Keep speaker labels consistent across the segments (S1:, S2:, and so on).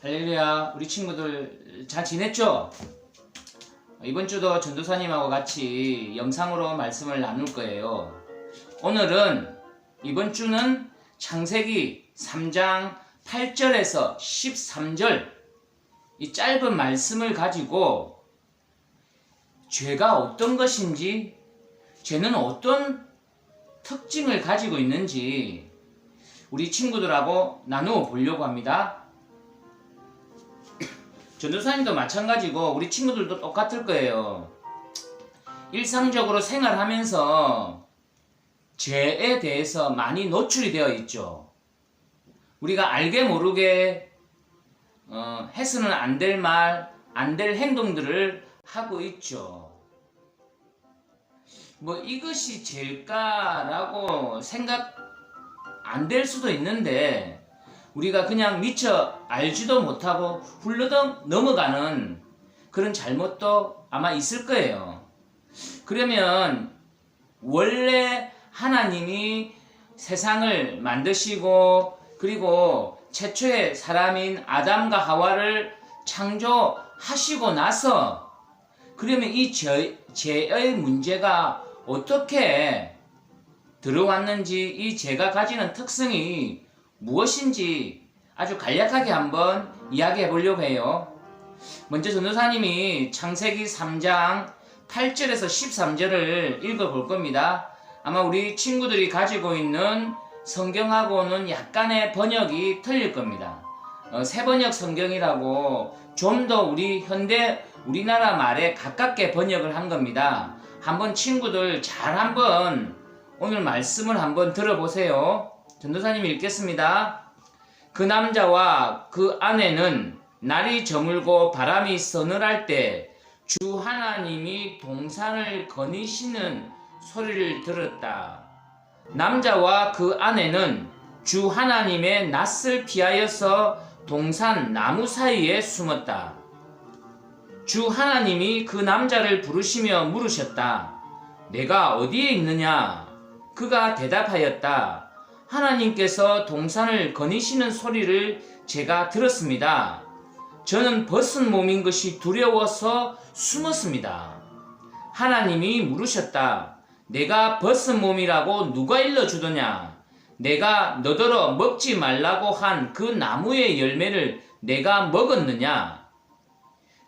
S1: 할렐루야, 우리 친구들 잘 지냈죠? 이번 주도 전도사님하고 같이 영상으로 말씀을 나눌 거예요. 오늘은 이번 주는 창세기 3장 8절에서 13절 이 짧은 말씀을 가지고 죄가 어떤 것인지, 죄는 어떤 특징을 가지고 있는지 우리 친구들하고 나누어 보려고 합니다. 전도사님도 마찬가지고 우리 친구들도 똑같을 거예요. 일상적으로 생활하면서 죄에 대해서 많이 노출이 되어 있죠. 우리가 알게 모르게 해서는 안 될 말, 안 될 행동들을 하고 있죠. 뭐 이것이 죄일까라고 생각 안 될 수도 있는데 우리가 그냥 미처 알지도 못하고 훌러덩 넘어가는 그런 잘못도 아마 있을 거예요. 그러면 원래 하나님이 세상을 만드시고 그리고 최초의 사람인 아담과 하와를 창조하시고 나서 그러면 이 죄의 문제가 어떻게 들어왔는지, 이 죄가 가지는 특성이 무엇인지 아주 간략하게 한번 이야기해 보려고 해요. 먼저 전도사님이 창세기 3장 8절에서 13절을 읽어 볼 겁니다. 아마 우리 친구들이 가지고 있는 성경하고는 약간의 번역이 틀릴 겁니다. 새번역 성경이라고 좀 더 우리 현대 우리나라 말에 가깝게 번역을 한 겁니다. 한번 친구들 잘 한번 오늘 말씀을 한번 들어보세요. 전도사님이 읽겠습니다. 그 남자와 그 아내는 날이 저물고 바람이 서늘할 때 주 하나님이 동산을 거니시는 소리를 들었다. 남자와 그 아내는 주 하나님의 낯을 피하여서 동산 나무 사이에 숨었다. 주 하나님이 그 남자를 부르시며 물으셨다. 내가 어디에 있느냐? 그가 대답하였다. 하나님께서 동산을 거니시는 소리를 제가 들었습니다. 저는 벗은 몸인 것이 두려워서 숨었습니다. 하나님이 물으셨다. 내가 벗은 몸이라고 누가 일러주더냐? 내가 너더러 먹지 말라고 한 그 나무의 열매를 내가 먹었느냐?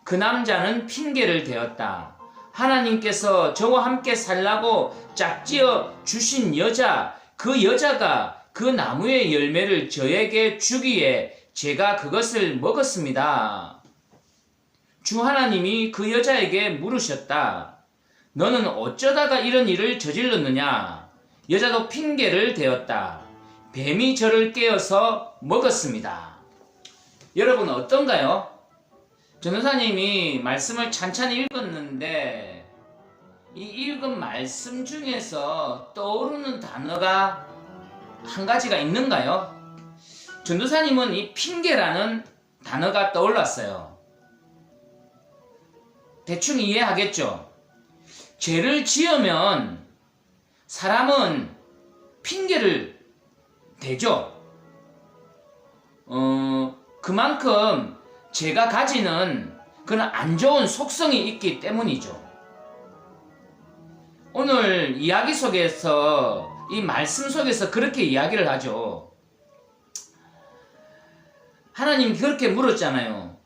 S1: 그 남자는 핑계를 대었다. 하나님께서 저와 함께 살라고 짝지어 주신 여자, 그 여자가 그 나무의 열매를 저에게 주기에 제가 그것을 먹었습니다. 주 하나님이 그 여자에게 물으셨다. 너는 어쩌다가 이런 일을 저질렀느냐? 여자도 핑계를 대었다. 뱀이 저를 깨어서 먹었습니다. 여러분 어떤가요? 전도사님이 말씀을 찬찬히 읽었는데 이 읽은 말씀 중에서 떠오르는 단어가 한 가지가 있는가요? 전도사님은 이 핑계라는 단어가 떠올랐어요. 대충 이해하겠죠? 죄를 지으면 사람은 핑계를 대죠. 그만큼 죄가 가지는 그런 안 좋은 속성이 있기 때문이죠. 오늘 이야기 속에서 이 말씀 속에서 그렇게 이야기를 하죠. 하나님이 그렇게 물었잖아요.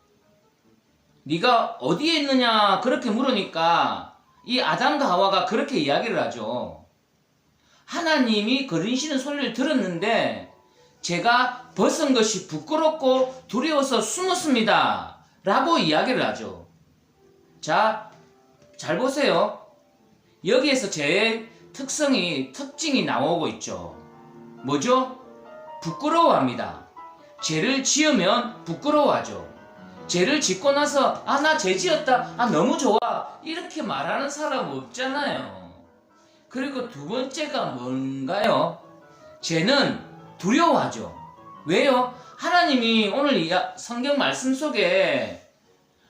S1: 네가 어디에 있느냐 그렇게 물으니까 이 아담과 하와가 그렇게 이야기를 하죠. 하나님이 거니시는 소리를 들었는데 제가 벗은 것이 부끄럽고 두려워서 숨었습니다 라고 이야기를 하죠. 자, 잘 보세요. 여기에서 죄의 특징이 나오고 있죠. 뭐죠? 부끄러워합니다. 죄를 지으면 부끄러워하죠. 죄를 짓고 나서 나 죄 지었다, 너무 좋아 이렇게 말하는 사람 없잖아요. 그리고 두 번째가 뭔가요? 죄는 두려워하죠. 왜요? 하나님이 오늘 성경 말씀 속에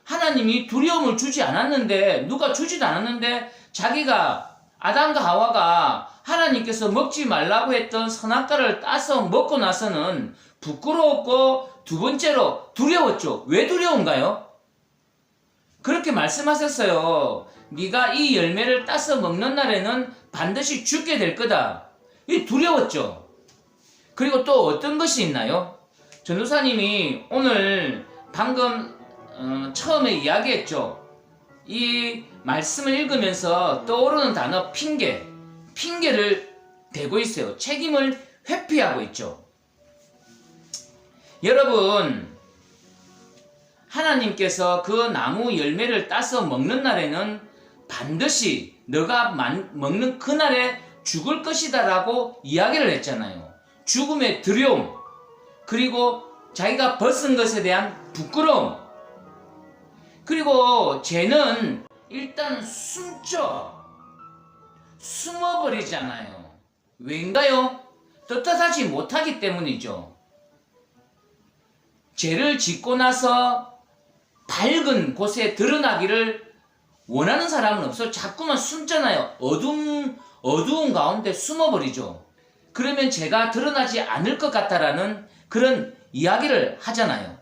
S1: 하나님이 두려움을 주지 않았는데, 누가 주지도 않았는데 자기가 아담과 하와가 하나님께서 먹지 말라고 했던 선악과를 따서 먹고 나서는 부끄러웠고 두 번째로 두려웠죠. 왜 두려운가요? 그렇게 말씀하셨어요. 네가 이 열매를 따서 먹는 날에는 반드시 죽게 될 거다. 이 두려웠죠. 그리고 또 어떤 것이 있나요? 전도사님이 오늘 방금 처음에 이야기했죠. 이 말씀을 읽으면서 떠오르는 단어 핑계를 대고 있어요. 책임을 회피하고 있죠. 여러분, 하나님께서 그 나무 열매를 따서 먹는 날에는 반드시 너가 먹는 그날에 죽을 것이다 라고 이야기를 했잖아요. 죽음의 두려움, 그리고 자기가 벗은 것에 대한 부끄러움, 그리고 죄는 일단 숨어버리잖아요. 왜인가요? 떳떳하지 못하기 때문이죠. 죄를 짓고 나서 밝은 곳에 드러나기를 원하는 사람은 없어요. 자꾸만 숨잖아요. 어두운 가운데 숨어버리죠. 그러면 죄가 드러나지 않을 것 같다라는 그런 이야기를 하잖아요.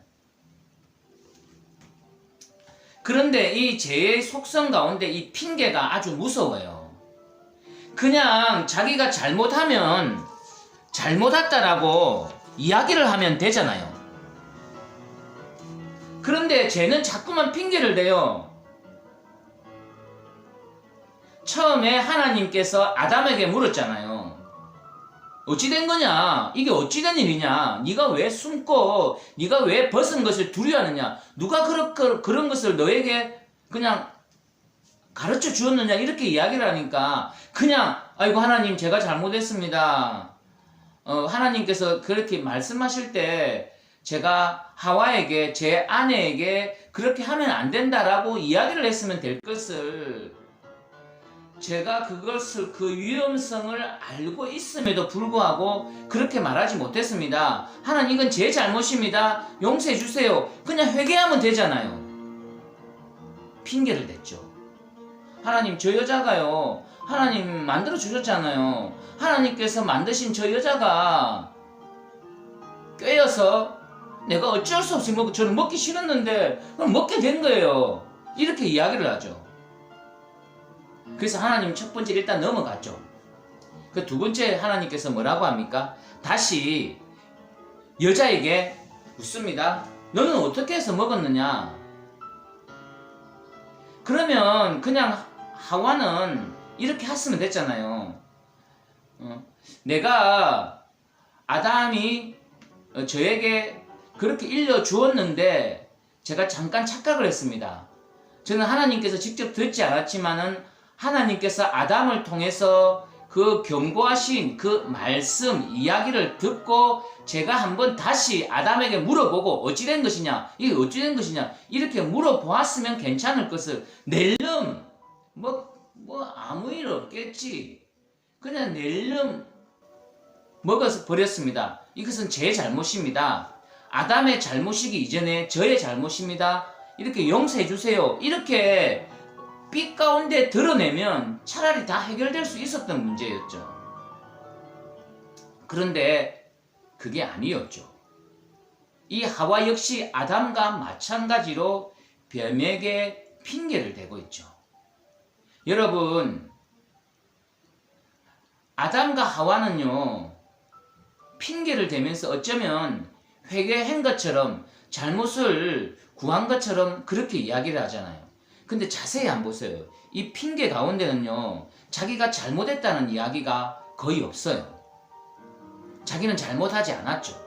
S1: 그런데 이 죄의 속성 가운데 이 핑계가 아주 무서워요. 그냥 자기가 잘못하면 잘못했다라고 이야기를 하면 되잖아요. 그런데 죄는 자꾸만 핑계를 대요. 처음에 하나님께서 아담에게 물었잖아요. 어찌 된 거냐? 이게 어찌 된 일이냐? 네가 왜 숨고 네가 왜 벗은 것을 두려워하느냐? 누가 그런 것을 너에게 그냥 가르쳐 주었느냐? 이렇게 이야기를 하니까 그냥 아이고 하나님 제가 잘못했습니다. 하나님께서 그렇게 말씀하실 때 제가 하와에게 제 아내에게 그렇게 하면 안 된다라고 이야기를 했으면 될 것을 제가 그것을 그 위험성을 알고 있음에도 불구하고 그렇게 말하지 못했습니다. 하나님 이건 제 잘못입니다. 용서해 주세요. 그냥 회개하면 되잖아요. 핑계를 댔죠. 하나님 저 여자가요. 하나님 만들어 주셨잖아요. 하나님께서 만드신 저 여자가 꿰어서 내가 어쩔 수 없이 저는 먹기 싫었는데 먹게 된 거예요. 이렇게 이야기를 하죠. 그래서 하나님 첫 번째 일단 넘어갔죠. 그 두 번째 하나님께서 뭐라고 합니까? 다시 여자에게 묻습니다. 너는 어떻게 해서 먹었느냐? 그러면 그냥 하와는 이렇게 했으면 됐잖아요. 내가 아담이 저에게 그렇게 일러주었는데 제가 잠깐 착각을 했습니다. 저는 하나님께서 직접 듣지 않았지만은 하나님께서 아담을 통해서 그 경고하신 그 말씀, 이야기를 듣고 제가 한번 다시 아담에게 물어보고 어찌 된 것이냐, 이게 어찌 된 것이냐 이렇게 물어보았으면 괜찮을 것을 낼름 뭐 아무 일 없겠지 그냥 낼름 먹어서 버렸습니다. 이것은 제 잘못입니다. 아담의 잘못이기 이전에 저의 잘못입니다. 이렇게 용서해 주세요. 이렇게 빛 가운데 드러내면 차라리 다 해결될 수 있었던 문제였죠. 그런데 그게 아니었죠. 이 하와 역시 아담과 마찬가지로 뱀에게 핑계를 대고 있죠. 여러분, 아담과 하와는요, 핑계를 대면서 어쩌면 회개한 것처럼 잘못을 구한 것처럼 그렇게 이야기를 하잖아요. 근데 자세히 안 보세요. 이 핑계 가운데는요, 자기가 잘못했다는 이야기가 거의 없어요. 자기는 잘못하지 않았죠.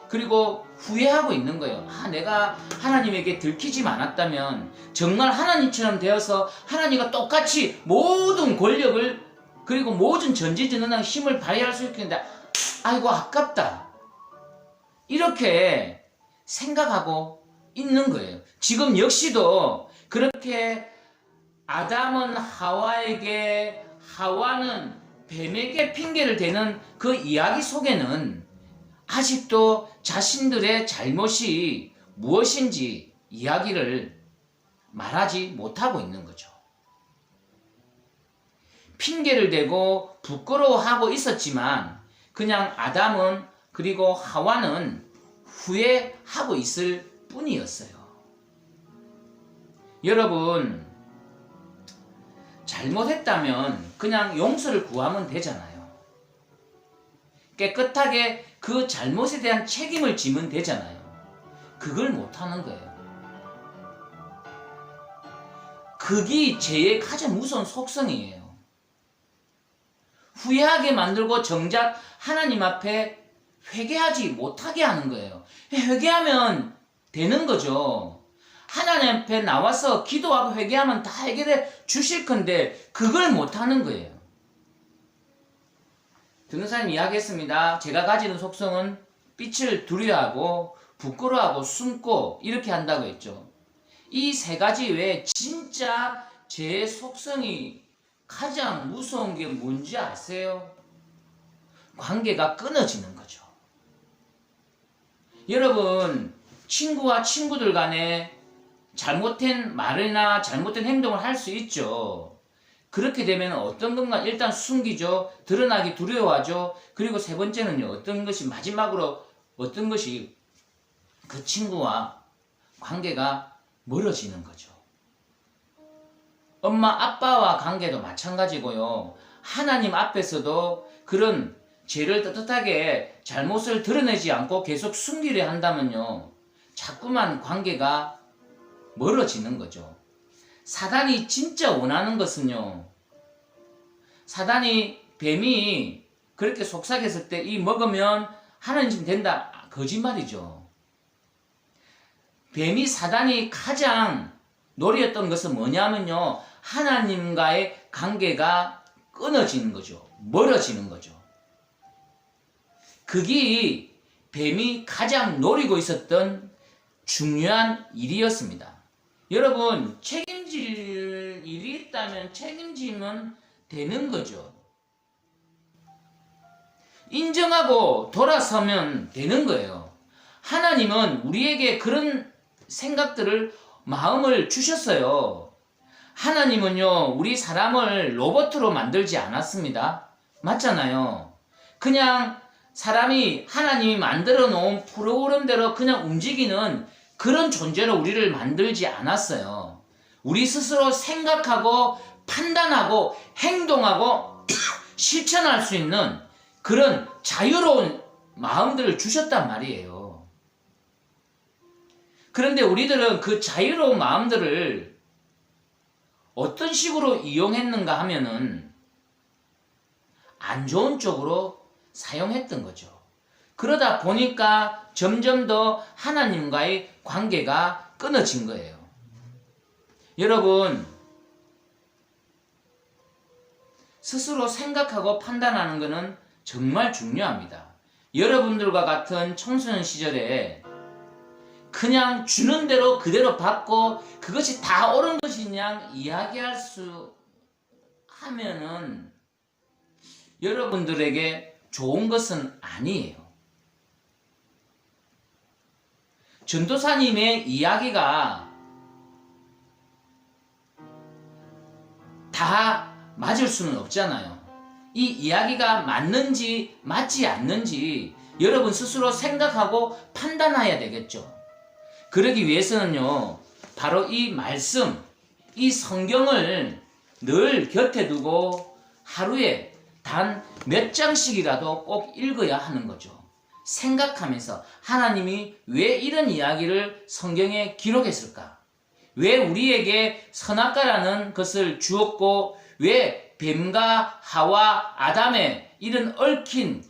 S1: 그리고 후회하고 있는 거예요. 내가 하나님에게 들키지 않았다면 정말 하나님처럼 되어서 하나님과 똑같이 모든 권력을 그리고 모든 전지전능한 힘을 발휘할 수 있겠는데 아이고 아깝다. 이렇게 생각하고 있는 거예요. 지금 역시도 그렇게 아담은 하와에게, 하와는 뱀에게 핑계를 대는 그 이야기 속에는 아직도 자신들의 잘못이 무엇인지 이야기를 말하지 못하고 있는 거죠. 핑계를 대고 부끄러워하고 있었지만 그냥 아담은 그리고 하와는 후회하고 있을 뿐이었어요. 여러분, 잘못했다면 그냥 용서를 구하면 되잖아요. 깨끗하게 그 잘못에 대한 책임을 지면 되잖아요. 그걸 못하는 거예요. 그게 죄의 가장 무서운 속성이에요. 후회하게 만들고 정작 하나님 앞에 회개하지 못하게 하는 거예요. 회개하면 되는 거죠. 하나님 앞에 나와서 기도하고 회개하면 다 해결해 주실 건데 그걸 못하는 거예요. 변호사님 이야기했습니다. 제가 가지는 속성은 빛을 두려워하고 부끄러워하고 숨고 이렇게 한다고 했죠. 이 세 가지 외에 진짜 제 속성이 가장 무서운 게 뭔지 아세요? 관계가 끊어지는 거죠. 여러분, 친구와 친구들 간에 잘못된 말이나 잘못된 행동을 할 수 있죠. 그렇게 되면 어떤 건가 일단 숨기죠. 드러나기 두려워하죠. 그리고 세 번째는요. 어떤 것이 마지막으로 어떤 것이 그 친구와 관계가 멀어지는 거죠. 엄마 아빠와 관계도 마찬가지고요. 하나님 앞에서도 그런 죄를 떳떳하게 잘못을 드러내지 않고 계속 숨기려 한다면요. 자꾸만 관계가 멀어지는 거죠. 사단이 진짜 원하는 것은요. 사단이 뱀이 그렇게 속삭였을 때 이 먹으면 하나님 집 된다. 거짓말이죠. 뱀이 사단이 가장 노렸던 것은 뭐냐면요. 하나님과의 관계가 끊어지는 거죠. 멀어지는 거죠. 그게 뱀이 가장 노리고 있었던 중요한 일이었습니다. 여러분, 책임질 일이 있다면 책임지면 되는 거죠. 인정하고 돌아서면 되는 거예요. 하나님은 우리에게 그런 생각들을 마음을 주셨어요. 하나님은요, 우리 사람을 로봇으로 만들지 않았습니다. 맞잖아요. 그냥 사람이 하나님이 만들어 놓은 프로그램대로 그냥 움직이는 그런 존재로 우리를 만들지 않았어요. 우리 스스로 생각하고 판단하고 행동하고 실천할 수 있는 그런 자유로운 마음들을 주셨단 말이에요. 그런데 우리들은 그 자유로운 마음들을 어떤 식으로 이용했는가 하면은 안 좋은 쪽으로 사용했던 거죠. 그러다 보니까 점점 더 하나님과의 관계가 끊어진 거예요. 여러분, 스스로 생각하고 판단하는 것은 정말 중요합니다. 여러분들과 같은 청소년 시절에 그냥 주는 대로 그대로 받고 그것이 다 옳은 것이냐 이야기할 수 하면은 여러분들에게 좋은 것은 아니에요. 전도사님의 이야기가 다 맞을 수는 없잖아요. 이 이야기가 맞는지 맞지 않는지 여러분 스스로 생각하고 판단해야 되겠죠. 그러기 위해서는요, 바로 이 말씀, 이 성경을 늘 곁에 두고 하루에 단 몇 장씩이라도 꼭 읽어야 하는 거죠. 생각하면서 하나님이 왜 이런 이야기를 성경에 기록했을까? 왜 우리에게 선악과라는 것을 주었고 왜 뱀과 하와 아담의 이런 얽힌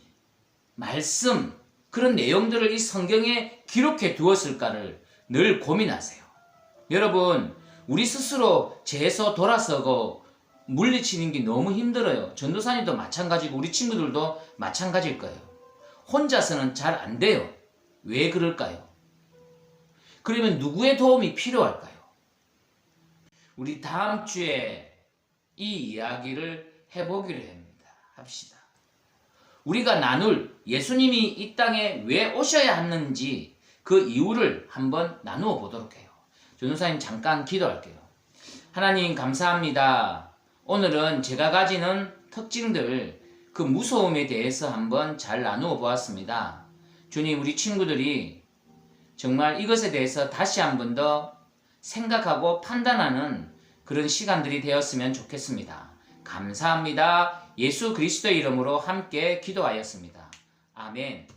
S1: 말씀 그런 내용들을 이 성경에 기록해 두었을까를 늘 고민하세요. 여러분, 우리 스스로 죄에서 돌아서고 물리치는 게 너무 힘들어요. 전도사님도 마찬가지고 우리 친구들도 마찬가지일 거예요. 혼자서는 잘 안 돼요. 왜 그럴까요? 그러면 누구의 도움이 필요할까요? 우리 다음 주에 이 이야기를 해보기로 합시다. 우리가 나눌 예수님이 이 땅에 왜 오셔야 하는지 그 이유를 한번 나누어 보도록 해요. 전도사님 잠깐 기도할게요. 하나님 감사합니다. 오늘은 제가 가지는 특징들, 그 무서움에 대해서 한번 잘 나누어 보았습니다. 주님, 우리 친구들이 정말 이것에 대해서 다시 한 번 더 생각하고 판단하는 그런 시간들이 되었으면 좋겠습니다. 감사합니다. 예수 그리스도의 이름으로 함께 기도하였습니다. 아멘.